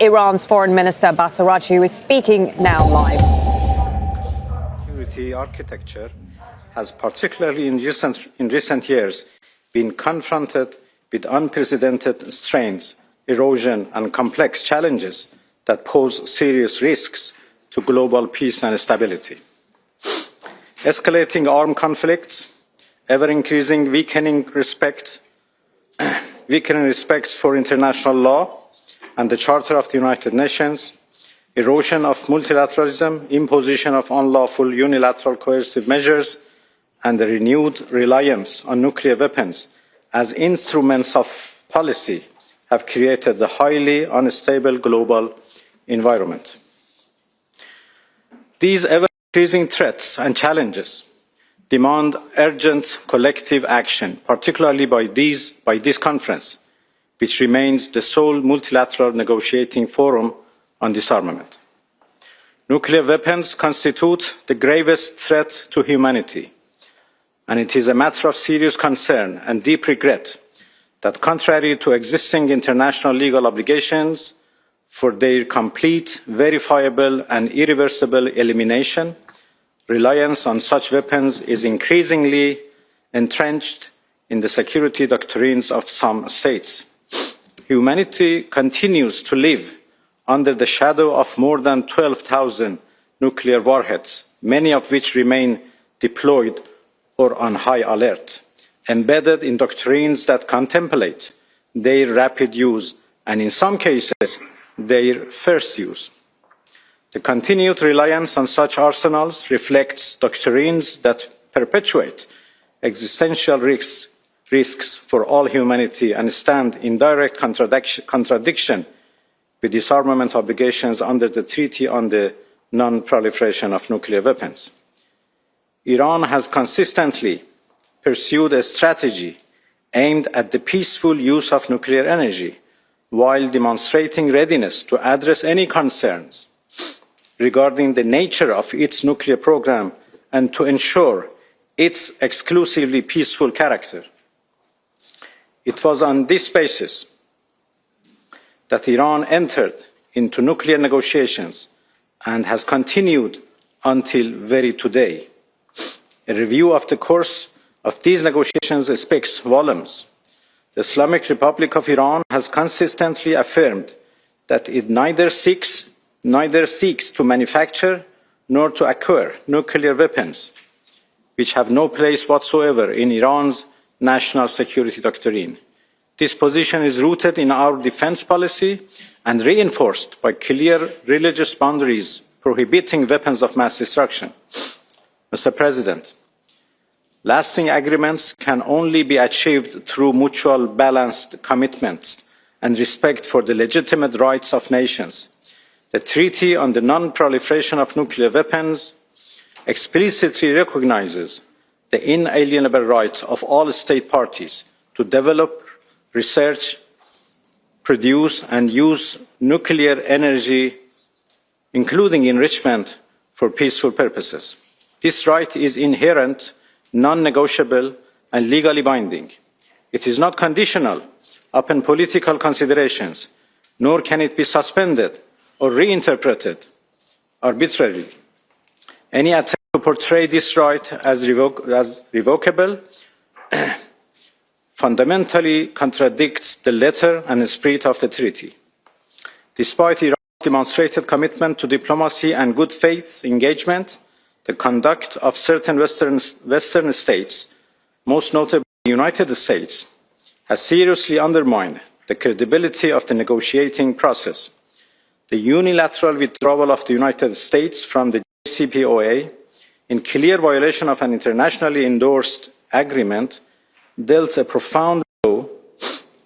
Iran's Foreign Minister Abbas, who is speaking now live. Security architecture has, particularly in recent years, been confronted with unprecedented strains, erosion, and complex challenges that pose serious risks to global peace and stability. Escalating armed conflicts, ever-increasing weakening respect for international law and the Charter of the United Nations, erosion of multilateralism, imposition of unlawful unilateral coercive measures, and the renewed reliance on nuclear weapons as instruments of policy have created a highly unstable global environment. These ever-increasing threats and challenges demand urgent collective action, particularly by this conference, which remains the sole multilateral negotiating forum on disarmament. Nuclear weapons constitute the gravest threat to humanity, and it is a matter of serious concern and deep regret that, contrary to existing international legal obligations for their complete, verifiable, and irreversible elimination, reliance on such weapons is increasingly entrenched in the security doctrines of some states. Humanity continues to live under the shadow of more than 12,000 nuclear warheads, many of which remain deployed or on high alert, embedded in doctrines that contemplate their rapid use and, in some cases, their first use. The continued reliance on such arsenals reflects doctrines that perpetuate existential risks for all humanity and stand in direct contradiction with disarmament obligations under the Treaty on the Non-Proliferation of Nuclear Weapons. Iran has consistently pursued a strategy aimed at the peaceful use of nuclear energy, while demonstrating readiness to address any concerns regarding the nature of its nuclear program and to ensure its exclusively peaceful character. It was on this basis that Iran entered into nuclear negotiations and has continued until very today. A review of the course of these negotiations speaks volumes. The Islamic Republic of Iran has consistently affirmed that it neither seeks to manufacture nor to acquire nuclear weapons, which have no place whatsoever in Iran's national security doctrine. This position is rooted in our defense policy and reinforced by clear religious boundaries prohibiting weapons of mass destruction. Mr. President, lasting agreements can only be achieved through mutual balanced commitments and respect for the legitimate rights of nations. The Treaty on the Non-Proliferation of Nuclear Weapons explicitly recognizes the inalienable right of all state parties to develop, research, produce, and use nuclear energy, including enrichment, for peaceful purposes. This right is inherent, non-negotiable, and legally binding. It is not conditional upon political considerations, nor can it be suspended or reinterpreted arbitrarily. Any attempt to portray this right as revocable fundamentally contradicts the letter and spirit of the treaty. Despite Iran's demonstrated commitment to diplomacy and good faith engagement, the conduct of certain Western states, most notably the United States, has seriously undermined the credibility of the negotiating process. The unilateral withdrawal of the United States from the JCPOA, in clear violation of an internationally endorsed agreement, dealt a profound blow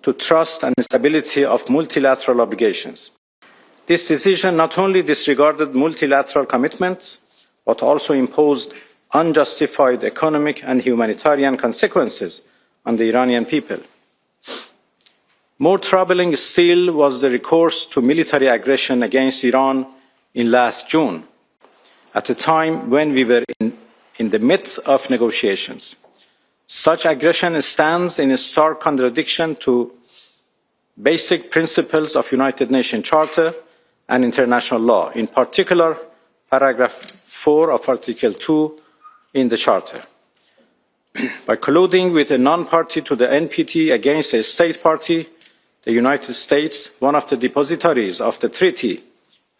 to trust and stability of multilateral obligations. This decision not only disregarded multilateral commitments, but also imposed unjustified economic and humanitarian consequences on the Iranian people. More troubling still was the recourse to military aggression against Iran in last June, at a time when we were in the midst of negotiations. Such aggression stands in a stark contradiction to basic principles of United Nations Charter and international law, in particular, paragraph 4 of Article 2 in the Charter. By colluding with a non-party to the NPT against a state party, the United States, one of the depositories of the treaty,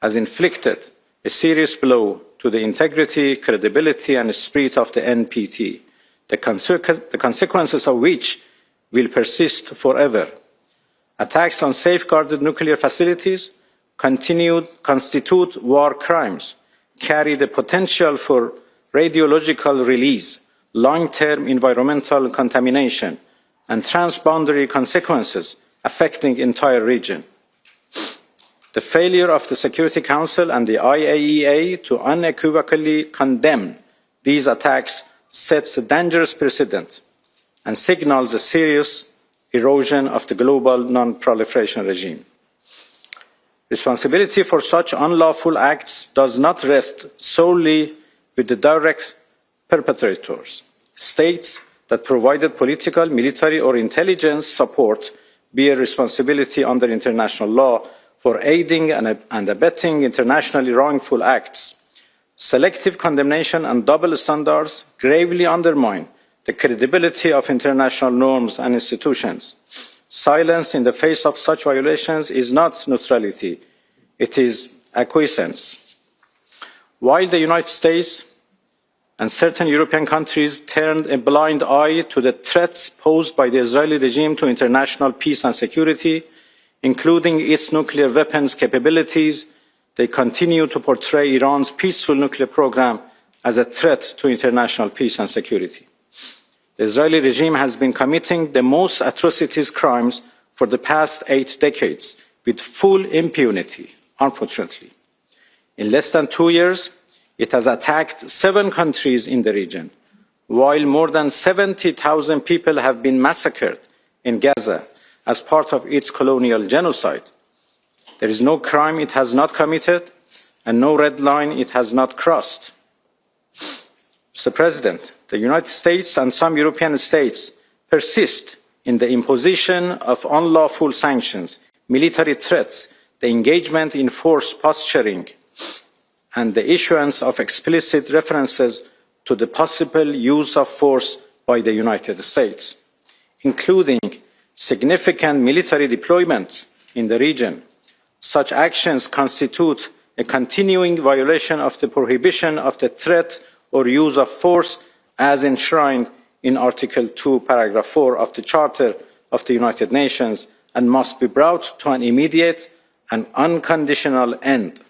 has inflicted a serious blow to the integrity, credibility, and spirit of the NPT, the consequences of which will persist forever. Attacks on safeguarded nuclear facilities constitute war crimes, carry the potential for radiological release, long-term environmental contamination, and transboundary consequences affecting the entire region. The failure of the Security Council and the IAEA to unequivocally condemn these attacks sets a dangerous precedent and signals a serious erosion of the global non-proliferation regime. Responsibility for such unlawful acts does not rest solely with the direct perpetrators. States that provided political, military, or intelligence support bear responsibility under international law for aiding and abetting internationally wrongful acts. Selective condemnation and double standards gravely undermine the credibility of international norms and institutions. Silence in the face of such violations is not neutrality, it is acquiescence. While the United States and certain European countries turned a blind eye to the threats posed by the Israeli regime to international peace and security, including its nuclear weapons capabilities, they continue to portray Iran's peaceful nuclear program as a threat to international peace and security. The Israeli regime has been committing the most atrocities crimes for the past 8 decades with full impunity, unfortunately. In less than 2 years, it has attacked 7 countries in the region, while more than 70,000 people have been massacred in Gaza as part of its colonial genocide. There is no crime it has not committed and no red line it has not crossed. Mr. President, the United States and some European states persist in the imposition of unlawful sanctions, military threats, the engagement in force posturing, and the issuance of explicit references to the possible use of force by the United States, including significant military deployments in the region. Such actions constitute a continuing violation of the prohibition of the threat or use of force as enshrined in Article 2, Paragraph 4 of the Charter of the United Nations and must be brought to an immediate and unconditional end.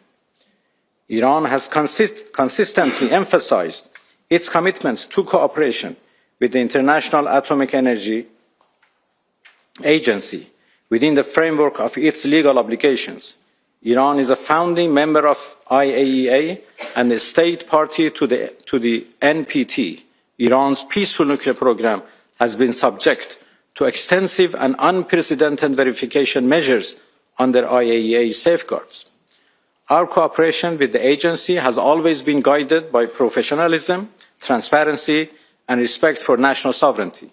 Iran has consistently emphasized its commitment to cooperation with the International Atomic Energy Agency within the framework of its legal obligations. Iran is a founding member of IAEA and a state party to the NPT. Iran's peaceful nuclear program has been subject to extensive and unprecedented verification measures under IAEA safeguards. Our cooperation with the agency has always been guided by professionalism, transparency, and respect for national sovereignty.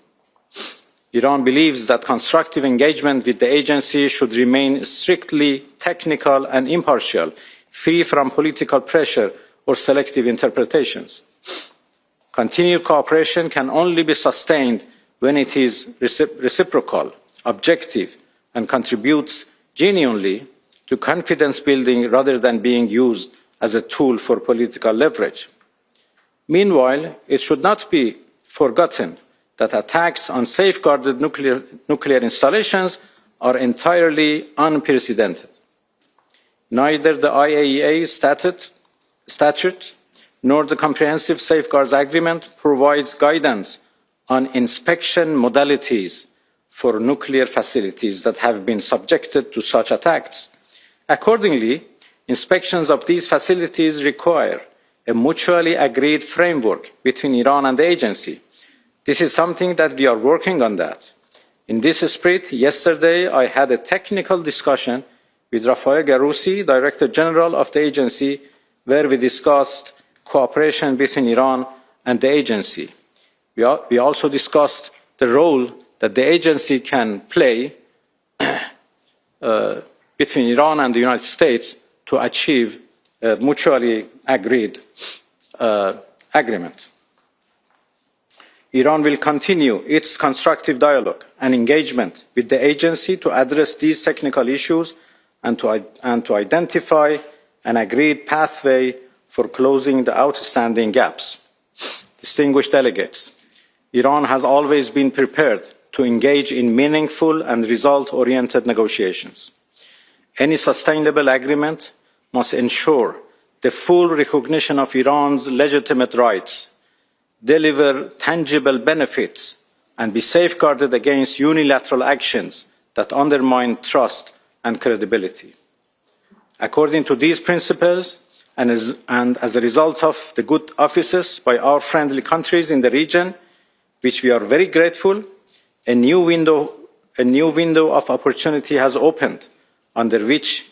Iran believes that constructive engagement with the agency should remain strictly technical and impartial, free from political pressure or selective interpretations. Continued cooperation can only be sustained when it is reciprocal, objective, and contributes genuinely to confidence building rather than being used as a tool for political leverage. Meanwhile, it should not be forgotten that attacks on safeguarded nuclear installations are entirely unprecedented. Neither the IAEA statute nor the Comprehensive Safeguards Agreement provides guidance on inspection modalities for nuclear facilities that have been subjected to such attacks. Accordingly, inspections of these facilities require a mutually agreed framework between Iran and the agency. This is something that we are working on that. In this spirit, yesterday I had a technical discussion with Rafael Garoussi, Director General of the agency, where we discussed cooperation between Iran and the agency. We also discussed the role that the agency can play between Iran and the United States to achieve a mutually agreed agreement. Iran will continue its constructive dialogue and engagement with the agency to address these technical issues and to identify an agreed pathway for closing the outstanding gaps. Distinguished delegates, Iran has always been prepared to engage in meaningful and result-oriented negotiations. Any sustainable agreement must ensure the full recognition of Iran's legitimate rights, deliver tangible benefits, and be safeguarded against unilateral actions that undermine trust and credibility. According to these principles, and as a result of the good offices by our friendly countries in the region, which we are very grateful, a new window of opportunity has opened, under which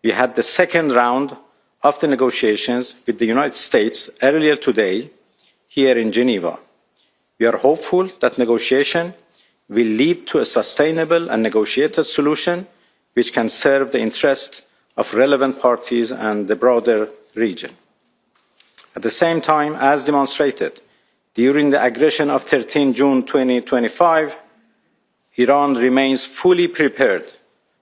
we had the second round of the negotiations with the United States earlier today here in Geneva. We are hopeful that negotiation will lead to a sustainable and negotiated solution which can serve the interests of relevant parties and the broader region. At the same time, as demonstrated during the aggression of 13 June 2025, Iran remains fully prepared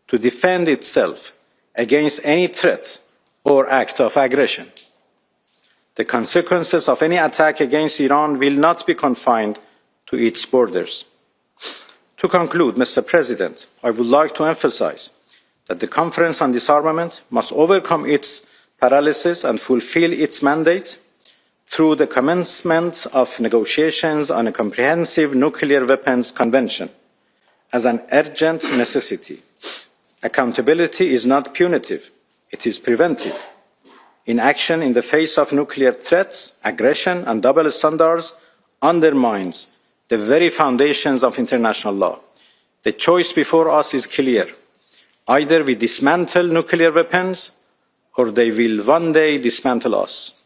to defend itself against any threat or act of aggression. The consequences of any attack against Iran will not be confined to its borders. To conclude, Mr. President, I would like to emphasize that the Conference on Disarmament must overcome its paralysis and fulfill its mandate through the commencement of negotiations on a comprehensive nuclear weapons convention as an urgent necessity. Accountability is not punitive, it is preventive. Inaction in the face of nuclear threats, aggression, and double standards undermines the very foundations of international law. The choice before us is clear. Either we dismantle nuclear weapons, or they will one day dismantle us.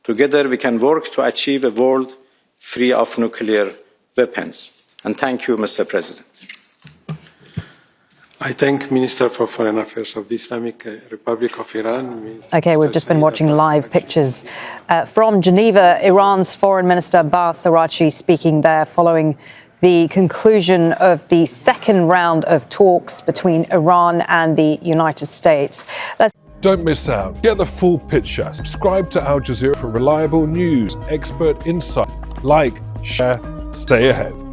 Together we can work to achieve a world free of nuclear weapons. And thank you, Mr. President. I thank Minister for Foreign Affairs of the Islamic Republic of Iran. Okay, we've just been watching live pictures from Geneva. Iran's Foreign Minister Abbas speaking there following the conclusion of the second round of talks between Iran and the United States. Don't miss out. Get the full picture. Subscribe to Al Jazeera for reliable news, expert insight. Like, share, stay ahead.